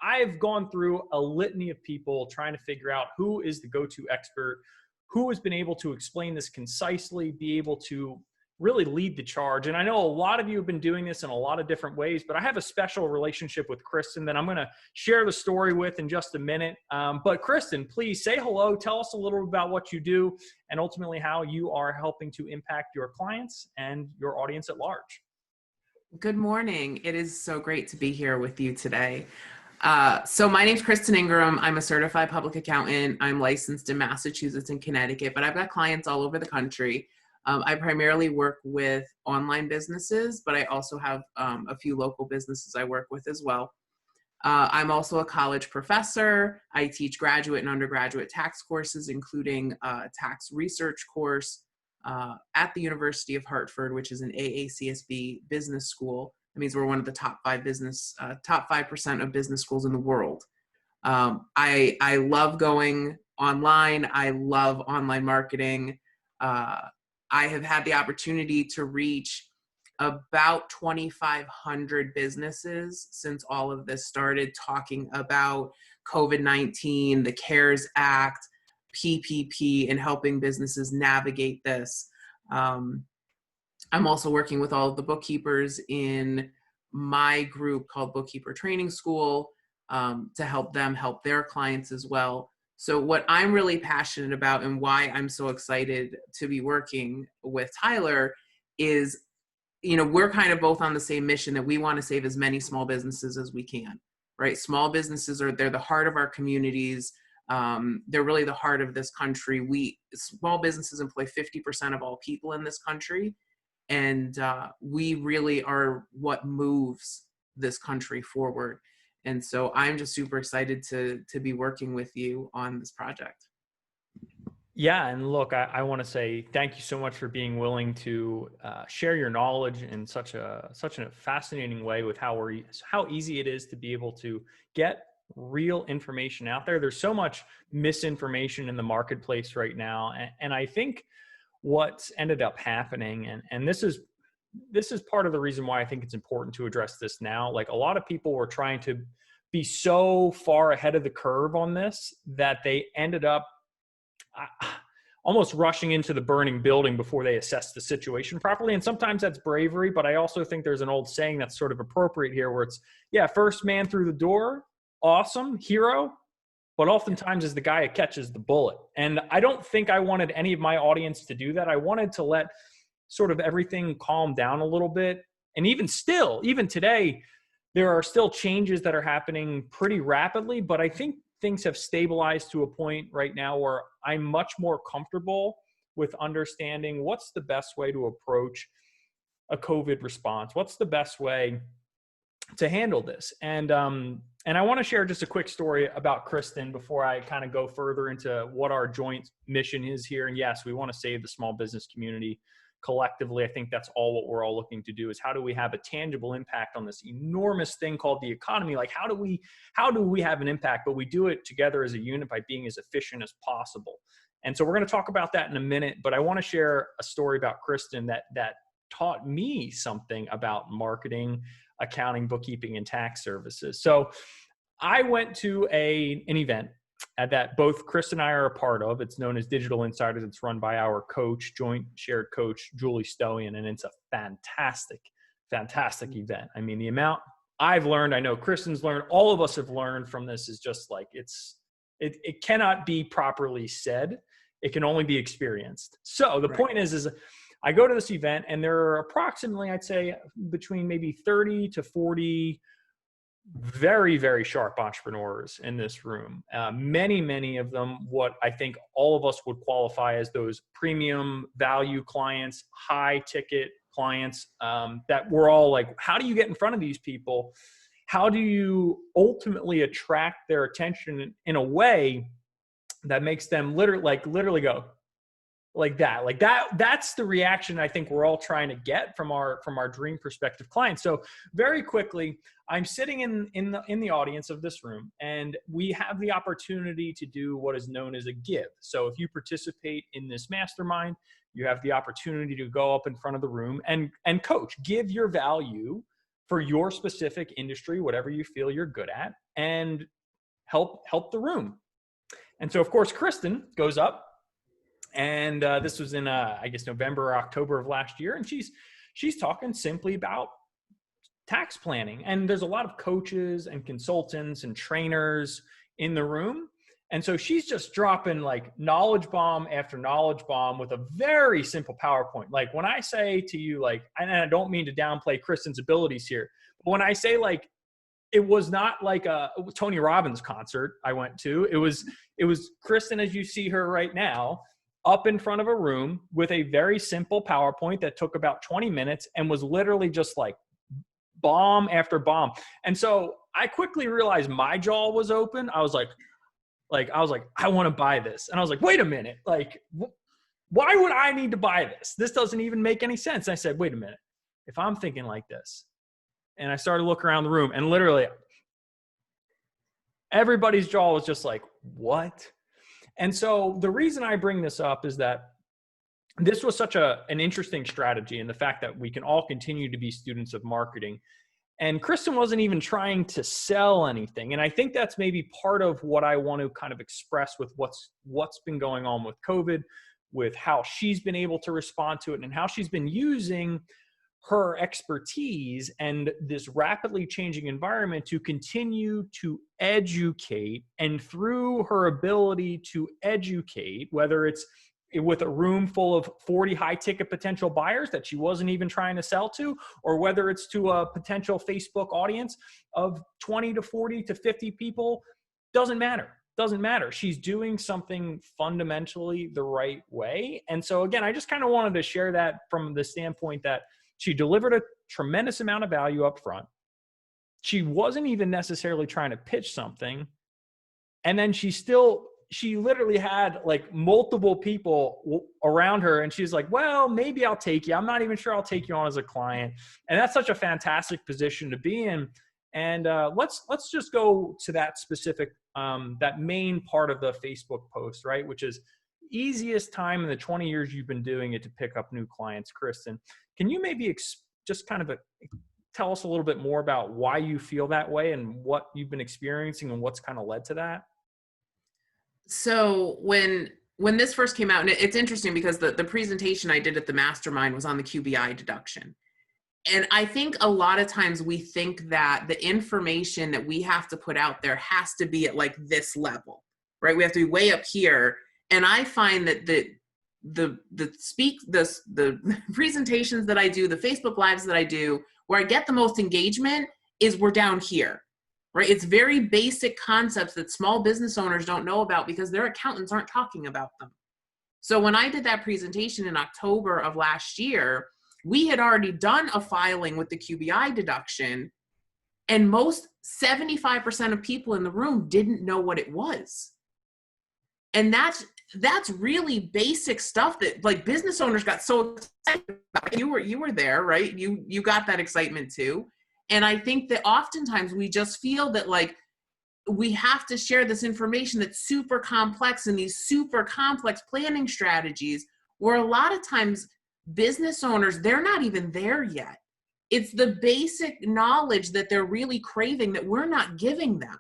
I've gone through a litany of people trying to figure out who is the go-to expert, who has been able to explain this concisely, be able to really lead the charge. And I know a lot of you have been doing this in a lot of different ways, but I have a special relationship with Kristen that I'm going to share the story with in just a minute. But Kristen, please say hello. Tell us a little about what you do and ultimately how you are helping to impact your clients and your audience at large. Good morning. It is so great to be here with you today. So my name's Kristen Ingram. I'm a certified public accountant. I'm licensed in Massachusetts and Connecticut, but I've got clients all over the country. I primarily work with online businesses, but I also have a few local businesses I work with as well. I'm also a college professor. I teach graduate and undergraduate tax courses, including a tax research course at the University of Hartford, which is an AACSB business school. That means we're one of the top 5% of business schools in the world. I love going online. I love online marketing. I have had the opportunity to reach about 2,500 businesses since all of this started, talking about COVID-19, the CARES Act, PPP, and helping businesses navigate this. I'm also working with all of the bookkeepers in my group called Bookkeeper Training School to help them help their clients as well. So what I'm really passionate about and why I'm so excited to be working with Tyler is, we're kind of both on the same mission that we want to save as many small businesses as we can, right? Small businesses they're the heart of our communities. They're really the heart of this country. Small businesses employ 50% of all people in this country. And we really are what moves this country forward. And so I'm just super excited to be working with you on this project. Yeah, and look, I want to say thank you so much for being willing to share your knowledge in such a fascinating way with how easy it is to be able to get real information out there. There's so much misinformation in the marketplace right now, and I think what's ended up happening, and this is part of the reason why I think it's important to address this now. Like, a lot of people were trying to be so far ahead of the curve on this that they ended up almost rushing into the burning building before they assessed the situation properly. And sometimes that's bravery, but I also think there's an old saying that's sort of appropriate here where it's, first man through the door, awesome, hero, but oftentimes is the guy who catches the bullet. And I don't think I wanted any of my audience to do that. I wanted to let sort of everything calm down a little bit. And even today, there are still changes that are happening pretty rapidly, but I think things have stabilized to a point right now where I'm much more comfortable with understanding what's the best way to approach a COVID response. What's the best way to handle this? And I want to share just a quick story about Kristen before I kind of go further into what our joint mission is here. And yes, we want to save the small business community collectively. I think that's all what we're all looking to do is how do we have a tangible impact on this enormous thing called the economy? Like, how do we have an impact, but we do it together as a unit by being as efficient as possible. And so we're going to talk about that in a minute, but I want to share a story about Kristen that taught me something about marketing, accounting, bookkeeping, and tax services. So I went to an event that both Chris and I are a part of. It's known as Digital Insiders. It's run by our joint shared coach, Julie Stoian, and it's a fantastic event. I mean, the amount I've learned, I know Kristen's learned, all of us have learned from this is just like, it cannot be properly said. It can only be experienced. So the point is I go to this event and there are approximately, I'd say, between maybe 30 to 40 very, very sharp entrepreneurs in this room. Many of them, what I think all of us would qualify as those premium value clients, high ticket clients, that we're all like, how do you get in front of these people? How do you ultimately attract their attention in a way that makes them literally go like that? That's the reaction I think we're all trying to get from our dream prospective clients. So very quickly, I'm sitting in the audience of this room, and we have the opportunity to do what is known as a give. So if you participate in this mastermind, you have the opportunity to go up in front of the room and coach, give your value for your specific industry, whatever you feel you're good at, and help the room. And so, of course, Kristen goes up, and this was in, I guess, November or October of last year. And she's talking simply about tax planning. And there's a lot of coaches and consultants and trainers in the room. And so she's just dropping like knowledge bomb after knowledge bomb with a very simple PowerPoint. Like when I say to you, like, and I don't mean to downplay Kristen's abilities here, but when I say like, it was not like a Tony Robbins concert I went to. It was Kristen, as you see her right now, up in front of a room with a very simple PowerPoint that took about 20 minutes and was literally just like bomb after bomb. And so I quickly realized my jaw was open. I was like, I want to buy this. And I was like, wait a minute. Like, why would I need to buy this? This doesn't even make any sense. And I said, wait a minute. If I'm thinking like this, and I started looking around the room, and literally everybody's jaw was just like, what? And so the reason I bring this up is that this was such an interesting strategy, and the fact that we can all continue to be students of marketing. And Kristen wasn't even trying to sell anything. And I think that's maybe part of what I want to kind of express with what's been going on with COVID, with how she's been able to respond to it, and how she's been using her expertise and this rapidly changing environment to continue to educate. And through her ability to educate, whether it's with a room full of 40 high ticket potential buyers that she wasn't even trying to sell to, or whether it's to a potential Facebook audience of 20 to 40 to 50 people, doesn't matter. She's doing something fundamentally the right way. And so again, I just kind of wanted to share that from the standpoint that she delivered a tremendous amount of value up front. She wasn't even necessarily trying to pitch something. And then she literally had like multiple people around her. And she's like, well, maybe I'll take you. I'm not even sure I'll take you on as a client. And that's such a fantastic position to be in. And let's just go to that specific, that main part of the Facebook post, right? Which is easiest time in the 20 years you've been doing it to pick up new clients. Kristen, can you maybe just kind of tell us a little bit more about why you feel that way and what you've been experiencing and what's kind of led to that? So when this first came out, and it's interesting because the presentation I did at the mastermind was on the QBI deduction. And I think a lot of times we think that the information that we have to put out there has to be at like this level, right? We have to be way up here. And I find that the presentations that I do, the Facebook Lives that I do, where I get the most engagement is we're down here, right? It's very basic concepts that small business owners don't know about because their accountants aren't talking about them. So when I did that presentation in October of last year, we had already done a filing with the QBI deduction, and 75% of people in the room didn't know what it was. And that's really basic stuff that like business owners got so excited about. You were there, right? You got that excitement too. And I think that oftentimes we just feel that like we have to share this information that's super complex and these super complex planning strategies, where a lot of times business owners, they're not even there yet. It's the basic knowledge that they're really craving that we're not giving them.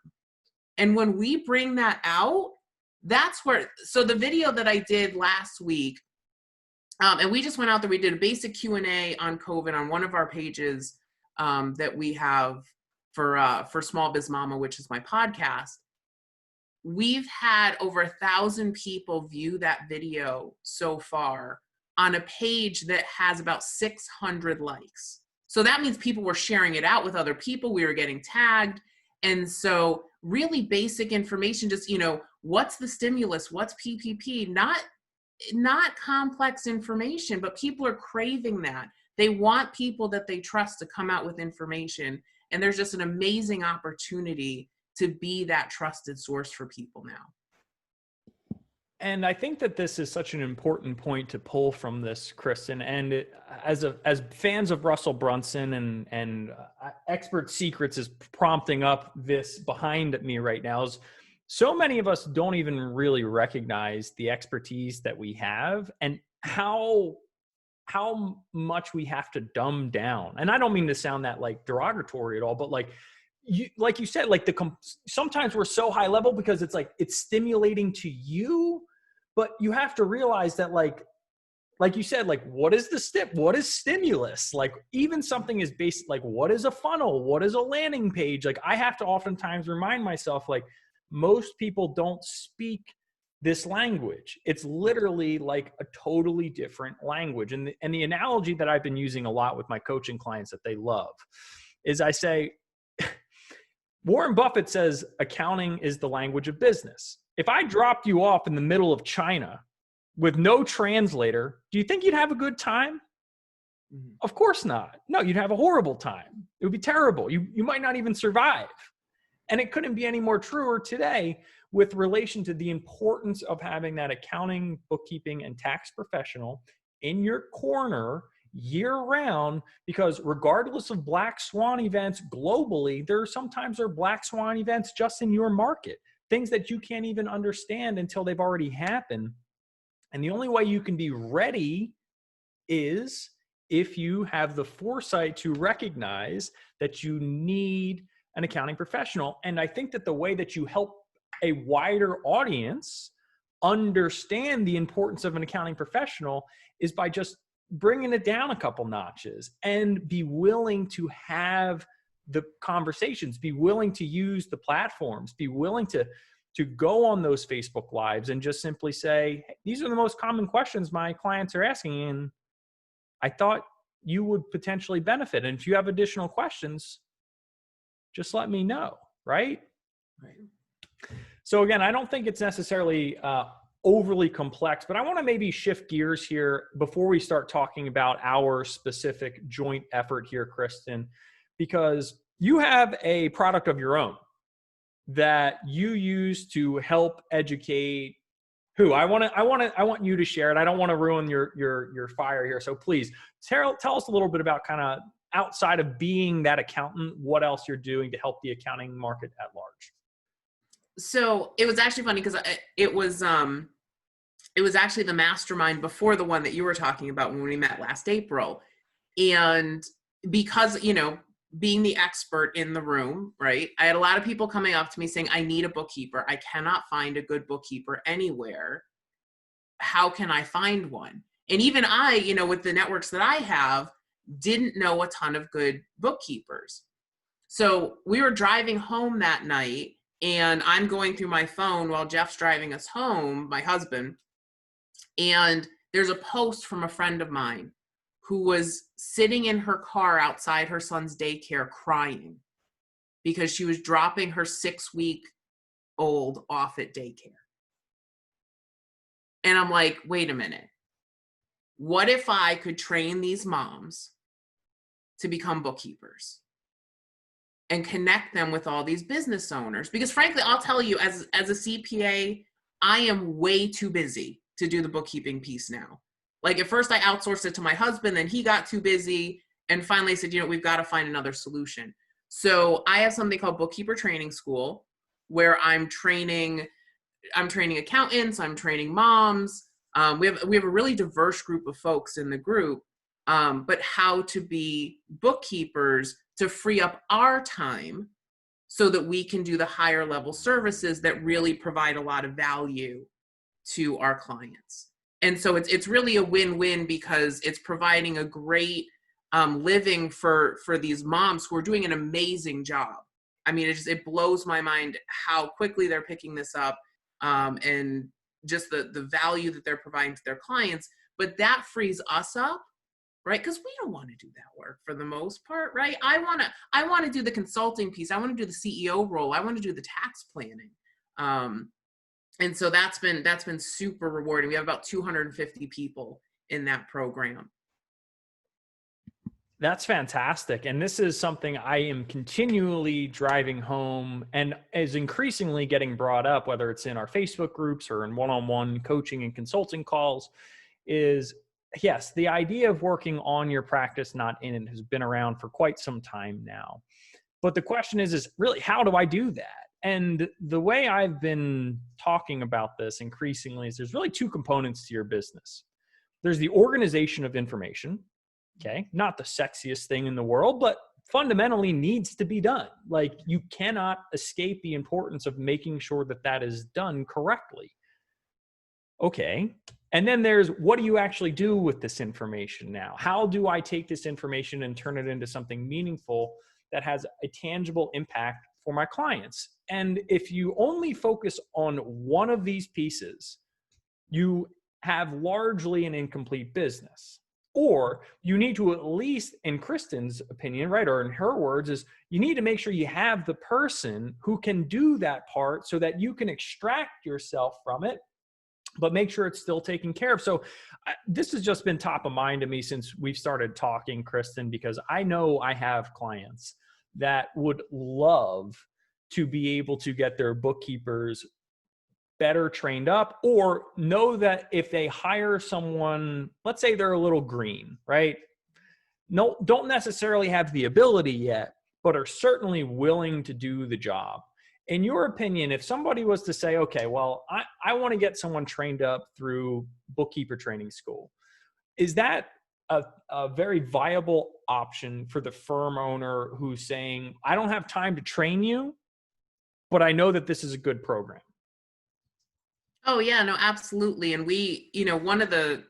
And when we bring that out, that's where, so the video that I did last week, and we just went out there, we did a basic Q&A on COVID on one of our pages that we have for Small Biz Mama, which is my podcast. We've had over 1,000 people view that video so far on a page that has about 600 likes. So that means people were sharing it out with other people. We were getting tagged. And so really basic information, just, what's the stimulus? What's PPP? Not complex information, but people are craving that. They want people that they trust to come out with information. And there's just an amazing opportunity to be that trusted source for people now. And I think that this is such an important point to pull from this, Kristen. And as fans of Russell Brunson and Expert Secrets is prompting up this behind me right now, is so many of us don't even really recognize the expertise that we have and how much we have to dumb down. And I don't mean to sound that like derogatory at all, but like, like you said, like sometimes we're so high level because it's like, it's stimulating to you, but you have to realize that like you said, like, what is what is stimulus? Like, even something is based, like, what is a funnel? What is a landing page? Like, I have to oftentimes remind myself, like, most people don't speak this language. It's literally like a totally different language. And the analogy that I've been using a lot with my coaching clients that they love is, I say, Warren Buffett says accounting is the language of business. If I dropped you off in the middle of China with no translator, do you think you'd have a good time? Mm-hmm. Of course not. No, you'd have a horrible time. It would be terrible. You might not even survive. And it couldn't be any more truer today with relation to the importance of having that accounting, bookkeeping, and tax professional in your corner year round, because regardless of black swan events globally, there are black swan events just in your market, things that you can't even understand until they've already happened. And the only way you can be ready is if you have the foresight to recognize that you need an accounting professional. And I think that the way that you help a wider audience understand the importance of an accounting professional is by just bringing it down a couple notches and be willing to have the conversations, be willing to use the platforms, be willing to go on those Facebook Lives and just simply say, hey, these are the most common questions my clients are asking, and I thought you would potentially benefit. And if you have additional questions, just let me know, right? Right. So again, I don't think it's necessarily overly complex, but I want to maybe shift gears here before we start talking about our specific joint effort here, Kristen, because you have a product of your own that you use to help educate who? I want you to share it. I don't want to ruin your fire here. So please tell us a little bit about, kind of outside of being that accountant, what else you're doing to help the accounting market at large. So it was actually funny because it was actually the mastermind before the one that you were talking about when we met last April. And because, being the expert in the room, right? I had a lot of people coming up to me saying, I need a bookkeeper. I cannot find a good bookkeeper anywhere. How can I find one? And even I, with the networks that I have, didn't know a ton of good bookkeepers. So we were driving home that night, and I'm going through my phone while Jeff's driving us home, my husband, and there's a post from a friend of mine who was sitting in her car outside her son's daycare crying because she was dropping her 6-week-old off at daycare. And I'm like, wait a minute. What if I could train these moms to become bookkeepers and connect them with all these business owners? Because frankly, I'll tell you, as a CPA, I am way too busy to do the bookkeeping piece now. Like, at first I outsourced it to my husband, then he got too busy, and finally said, we've got to find another solution. So I have something called Bookkeeper Training School, where I'm training accountants, I'm training moms. We have a really diverse group of folks in the group, but how to be bookkeepers to free up our time so that we can do the higher level services that really provide a lot of value to our clients. And so it's really a win-win, because it's providing a great living for these moms who are doing an amazing job. I mean, it blows my mind how quickly they're picking this up, and just the value that they're providing to their clients. But that frees us up, right? Because we don't want to do that work for the most part, right? I want to do the consulting piece. I want to do the CEO role. I want to do the tax planning. And so that's been super rewarding. We have about 250 people in that program. That's fantastic. And this is something I am continually driving home and is increasingly getting brought up, whether it's in our Facebook groups or in one-on-one coaching and consulting calls, is yes, the idea of working on your practice, not in it, has been around for quite some time now. But the question is really, how do I do that? And the way I've been talking about this increasingly is there's really two components to your business. There's the organization of information, okay? Not the sexiest thing in the world, but fundamentally needs to be done. Like, you cannot escape the importance of making sure that that is done correctly. Okay. And then there's, what do you actually do with this information now? How do I take this information and turn it into something meaningful that has a tangible impact for my clients? And if you only focus on one of these pieces, you have largely an incomplete business. Or you need to, at least in Kristen's opinion, right, or in her words, is you need to make sure you have the person who can do that part so that you can extract yourself from it, but make sure it's still taken care of. So this has just been top of mind to me since we've started talking, Kristen, because I know I have clients that would love to be able to get their bookkeepers better trained up, or know that if they hire someone, let's say they're a little green, right? No, don't necessarily have the ability yet, but are certainly willing to do the job. In your opinion, if somebody was to say, okay, well, I want to get someone trained up through bookkeeper training school, is that a very viable option for the firm owner who's saying, I don't have time to train you, but I know that this is a good program? Oh yeah, no, absolutely. And we, one of the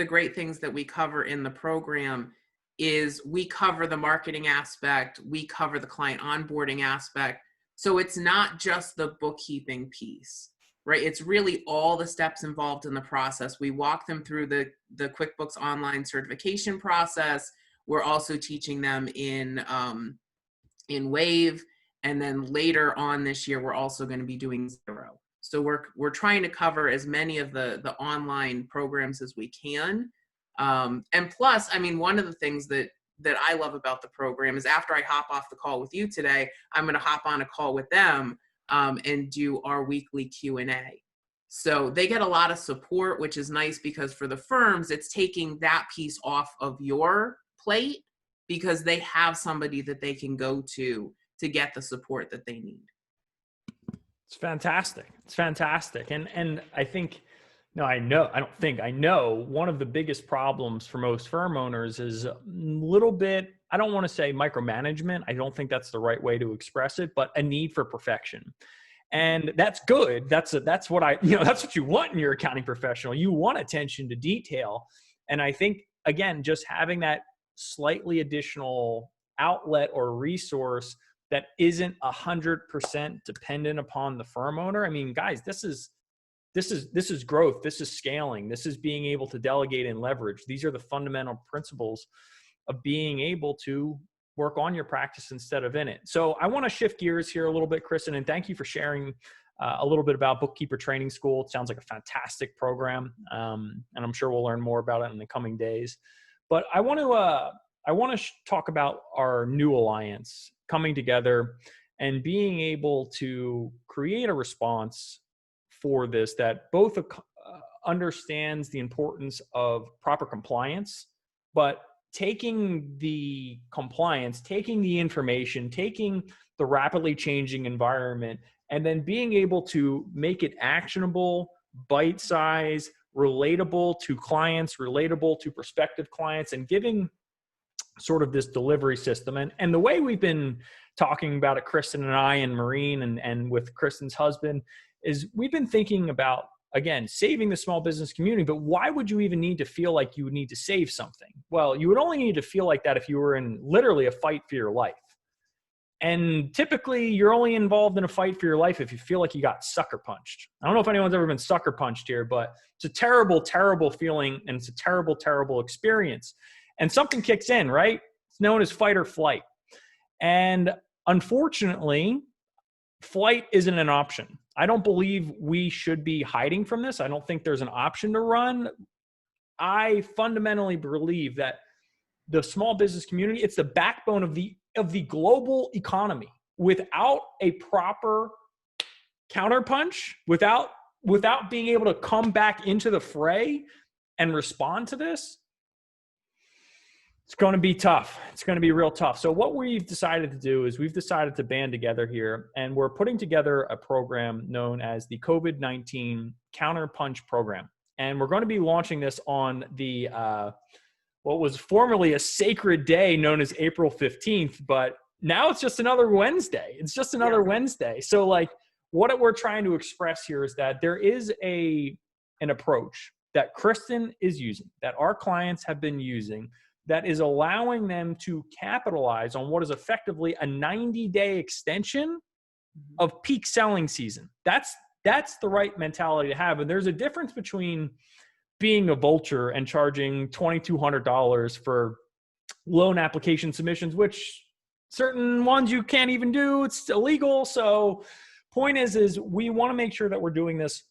great things that we cover in the program is we cover the marketing aspect, we cover the client onboarding aspect. So it's not just the bookkeeping piece, right? It's really all the steps involved in the process. We walk them through the QuickBooks Online certification process. We're also teaching them in Wave, and then later on this year, we're also going to be doing Xero. So we're trying to cover as many of the online programs as we can. And plus, I mean, one of the things that I love about the program is after I hop off the call with you today, I'm going to hop on a call with them and do our weekly Q&A. So they get a lot of support, which is nice because for the firms, it's taking that piece off of your plate because they have somebody that they can go to get the support that they need. It's fantastic. It's fantastic. And I think, no, I know one of the biggest problems for most firm owners is a little bit, I don't want to say micromanagement. I don't think that's the right way to express it, but a need for perfection. And that's good. That's what that's what you want in your accounting professional. You want attention to detail. And I think, again, just having that slightly additional outlet or resource that isn't 100% dependent upon the firm owner. I mean, guys, this is growth. This is scaling. This is being able to delegate and leverage. These are the fundamental principles of being able to work on your practice instead of in it. So I want to shift gears here a little bit, Kristen, and thank you for sharing a little bit about Bookkeeper Training School. It sounds like a fantastic program, and I'm sure we'll learn more about it in the coming days. But I want to talk about our new alliance coming together and being able to create a response for this that both understands the importance of proper compliance, but taking the compliance, taking the information, taking the rapidly changing environment, and then being able to make it actionable, bite-sized, relatable to clients, relatable to prospective clients, and giving sort of this delivery system. And the way we've been talking about it, Kristen and I and Maureen and with Kristen's husband, is we've been thinking about, again, saving the small business community, but why would you even need to feel like you would need to save something? Well, you would only need to feel like that if you were in literally a fight for your life. And typically you're only involved in a fight for your life if you feel like you got sucker punched. I don't know if anyone's ever been sucker punched here, but it's a terrible, terrible feeling, and it's a terrible, terrible experience. And something kicks in, right? It's known as fight or flight. And unfortunately, flight isn't an option. I don't believe we should be hiding from this. I don't think there's an option to run. I fundamentally believe that the small business community, it's the backbone of the global economy. Without a proper counterpunch, without being able to come back into the fray and respond to this, it's going to be tough. It's going to be real tough. So what we've decided to do is we've decided to band together here, and we're putting together a program known as the COVID-19 Counterpunch Program. And we're going to be launching this on the, what was formerly a sacred day known as April 15th, but now it's just another Wednesday. It's just another Wednesday. So like what we're trying to express here is that there is an approach that Kristen is using, that our clients have been using, that is allowing them to capitalize on what is effectively a 90-day extension of peak selling season. That's the right mentality to have. And there's a difference between being a vulture and charging $2,200 for loan application submissions, which certain ones you can't even do. It's illegal. So point is we want to make sure that we're doing this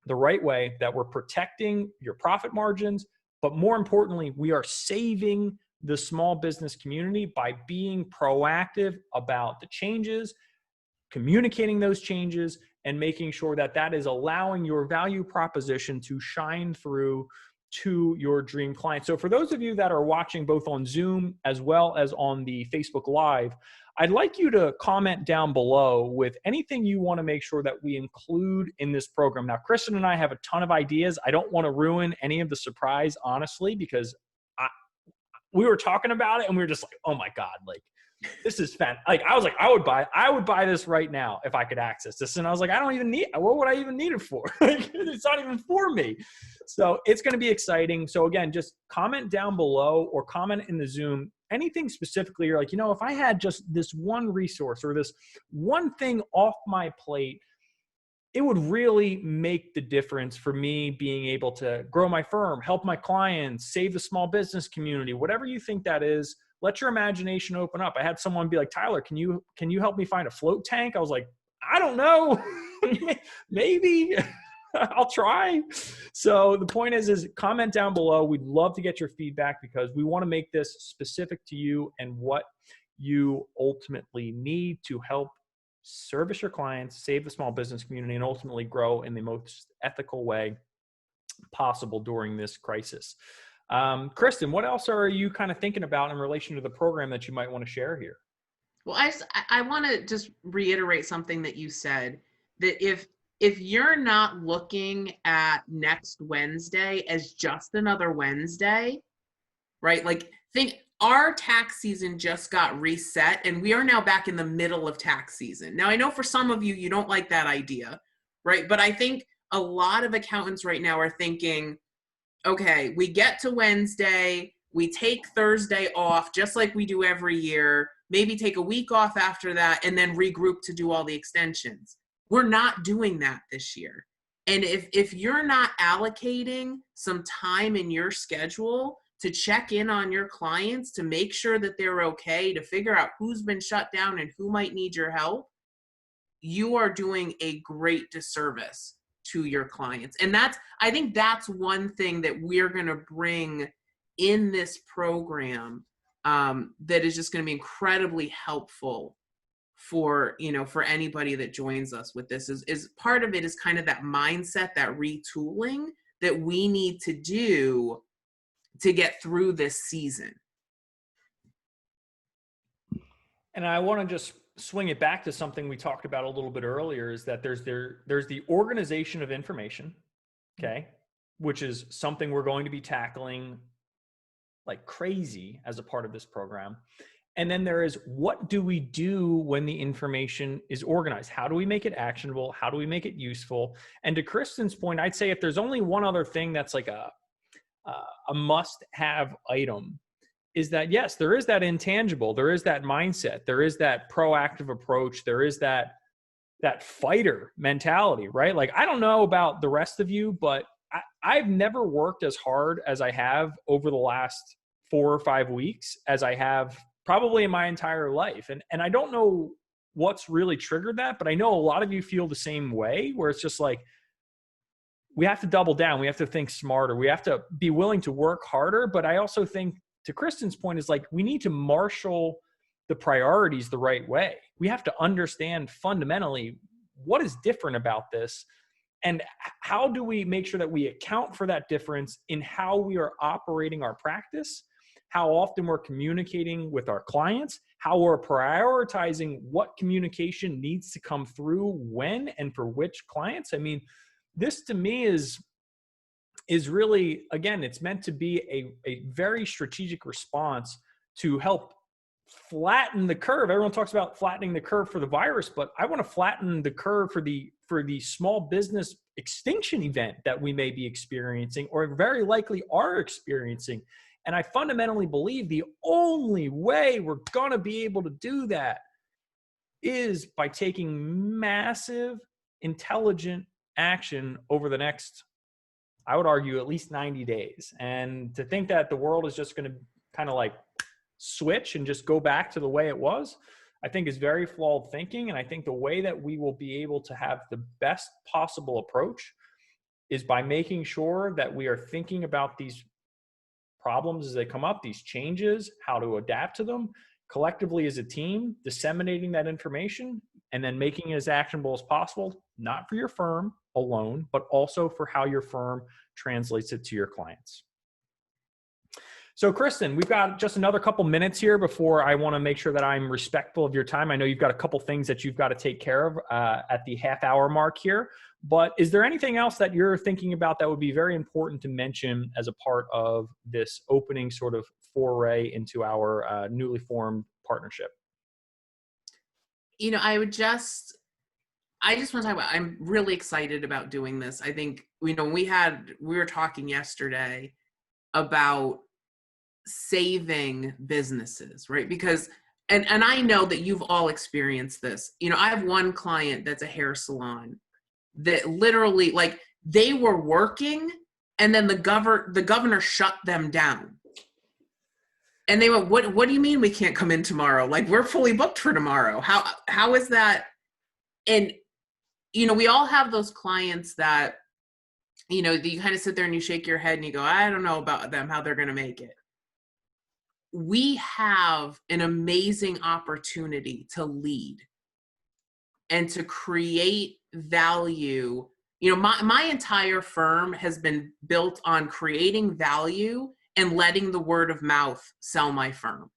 the right way, that we're protecting your profit margins, but more importantly, we are saving the small business community by being proactive about the changes, communicating those changes, and making sure that that is allowing your value proposition to shine through to your dream client. So for those of you that are watching both on Zoom as well as on the Facebook Live, I'd like you to comment down below with anything you want to make sure that we include in this program. Now, Kristen and I have a ton of ideas. I don't want to ruin any of the surprise, honestly, because we were talking about it and we were just like, oh my God, like this is fan. Like I was like, I would buy this right now if I could access this. And I was like, I don't even need, what would I even need it for? Like, it's not even for me. So it's going to be exciting. So again, just comment down below or comment in the Zoom, anything specifically. You're like, you know, if I had just this one resource or this one thing off my plate, it would really make the difference for me being able to grow my firm, help my clients, save the small business community, whatever you think that is. Let your imagination open up. I had someone be like, Tyler, can you help me find a float tank? I was like, I don't know. Maybe I'll try. So the point is comment down below. We'd love to get your feedback because we want to make this specific to you and what you ultimately need to help service your clients, save the small business community, and ultimately grow in the most ethical way possible during this crisis. Kristen, what else are you kind of thinking about in relation to the program that you might want to share here? Well, I want to just reiterate something that you said, that if you're not looking at next Wednesday as just another Wednesday, right? Like think our tax season just got reset and we are now back in the middle of tax season. Now, I know for some of you, you don't like that idea, right? But I think a lot of accountants right now are thinking, okay, we get to Wednesday, we take Thursday off, just like we do every year, maybe take a week off after that, and then regroup to do all the extensions. We're not doing that this year. And if you're not allocating some time in your schedule to check in on your clients, to make sure that they're okay, to figure out who's been shut down and who might need your help, you are doing a great disservice to your clients. And I think that's one thing that we're going to bring in this program that is just going to be incredibly helpful for anybody that joins us with this. Is part of it is kind of that mindset, that retooling that we need to do to get through this season. And I want to just swing it back to something we talked about a little bit earlier, is that there's the organization of information, okay, which is something we're going to be tackling like crazy as a part of this program. And then there is, what do we do when the information is organized? How do we make it actionable? How do we make it useful? And to Kristen's point, I'd say if there's only one other thing that's like a must-have item, is that yes, there is that intangible, there is that mindset, there is that proactive approach, there is that fighter mentality, right? Like, I don't know about the rest of you, but I've never worked as hard as I have over the last 4 or 5 weeks as I have probably in my entire life. And I don't know what's really triggered that, but I know a lot of you feel the same way, where it's just like, we have to double down. We have to think smarter. We have to be willing to work harder. But I also think, to Kristen's point, is like, we need to marshal the priorities the right way. We have to understand fundamentally what is different about this, and how do we make sure that we account for that difference in how we are operating our practice, how often we're communicating with our clients, how we're prioritizing what communication needs to come through when and for which clients. I mean, this to me is is really, again, it's meant to be a very strategic response to help flatten the curve. Everyone talks about flattening the curve for the virus, but I want to flatten the curve for the small business extinction event that we may be experiencing or very likely are experiencing. And I fundamentally believe the only way we're going to be able to do that is by taking massive, intelligent action over the next, I would argue, at least 90 days. And to think that the world is just going to kind of like switch and just go back to the way it was, I think is very flawed thinking. And I think the way that we will be able to have the best possible approach is by making sure that we are thinking about these problems as they come up, these changes, how to adapt to them collectively as a team, disseminating that information, and then making it as actionable as possible, not for your firm alone, but also for how your firm translates it to your clients. So Kristen, we've got just another couple minutes here before I want to make sure that I'm respectful of your time. I know you've got a couple things that you've got to take care of at the half-hour mark here, but is there anything else that you're thinking about that would be very important to mention as a part of this opening sort of foray into our newly formed partnership? You know, I just want to talk about, I'm really excited about doing this. I think, you know, we were talking yesterday about saving businesses, right? Because, and I know that you've all experienced this. You know, I have one client that's a hair salon that literally, like, they were working and then the governor shut them down. And they went, what do you mean we can't come in tomorrow? Like, we're fully booked for tomorrow. How is that? And, you know, we all have those clients that, you know, you kind of sit there and you shake your head and you go, I don't know about them, how they're going to make it. We have an amazing opportunity to lead and to create value. You know, my entire firm has been built on creating value and letting the word of mouth sell my firm.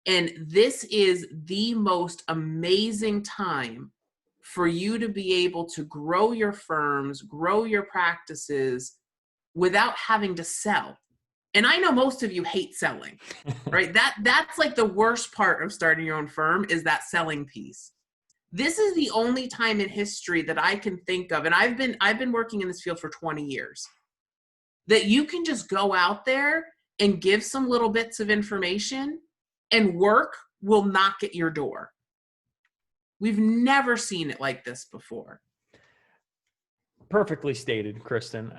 And this is the most amazing time for you to be able to grow your firms, grow your practices without having to sell. And I know most of you hate selling, right? That's like the worst part of starting your own firm, is that selling piece. This is the only time in history that I can think of, and I've been working in this field for 20 years, that you can just go out there and give some little bits of information and work will knock at your door. We've never seen it like this before. Perfectly stated, Kristen.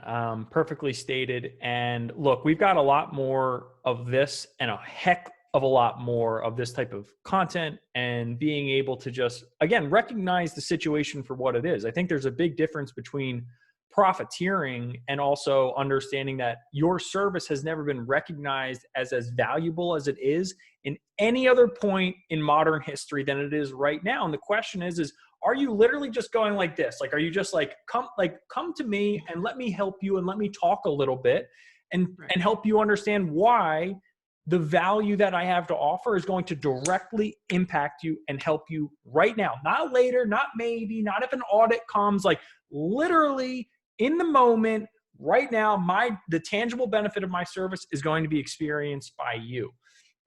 Perfectly stated. And look, we've got a lot more of this and a heck of a lot more of this type of content, and being able to just, again, recognize the situation for what it is. I think there's a big difference between profiteering and also understanding that your service has never been recognized as valuable as it is in any other point in modern history than it is right now. And the question is are you literally just going like this? Like, are you just like, come to me and let me help you and let me talk a little bit and help you understand why the value that I have to offer is going to directly impact you and help you right now, not later, not maybe, not if an audit comes, like literally in the moment right now, the tangible benefit of my service is going to be experienced by you.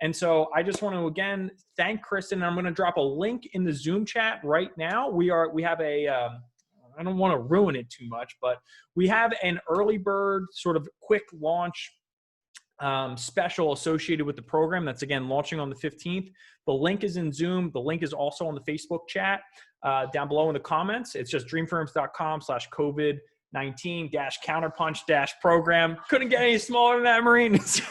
And so I just want to, again, thank Kristen. I'm going to drop a link in the Zoom chat right now. We have I don't want to ruin it too much, but we have an early bird sort of quick launch special associated with the program that's, again, launching on the 15th. The link is in Zoom. The link is also on the Facebook chat down below in the comments. It's just dreamfirms.com/COVID-19-counterpunch-program. Couldn't get any smaller than that, Marine. So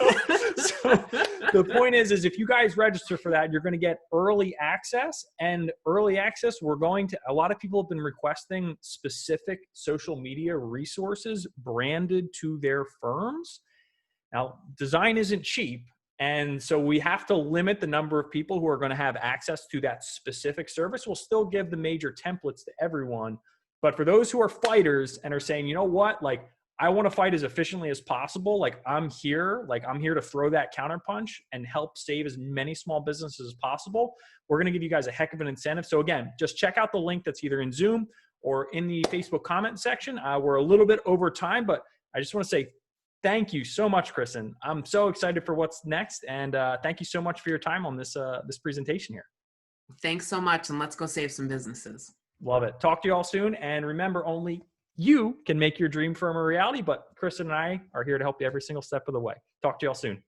the point is if you guys register for that, you're going to get early access. And early access, a lot of people have been requesting specific social media resources branded to their firms. Now, design isn't cheap, and so we have to limit the number of people who are going to have access to that specific service. We'll still give the major templates to everyone, but for those who are fighters and are saying, you know what, like, I want to fight as efficiently as possible, like, I'm here to throw that counterpunch and help save as many small businesses as possible, we're going to give you guys a heck of an incentive. So again, just check out the link that's either in Zoom or in the Facebook comment section. We're a little bit over time, but I just want to say thank you so much, Kristen. I'm so excited for what's next. And thank you so much for your time on this presentation here. Thanks so much. And let's go save some businesses. Love it. Talk to you all soon. And remember, only you can make your dream firm a reality, but Kristen and I are here to help you every single step of the way. Talk to you all soon.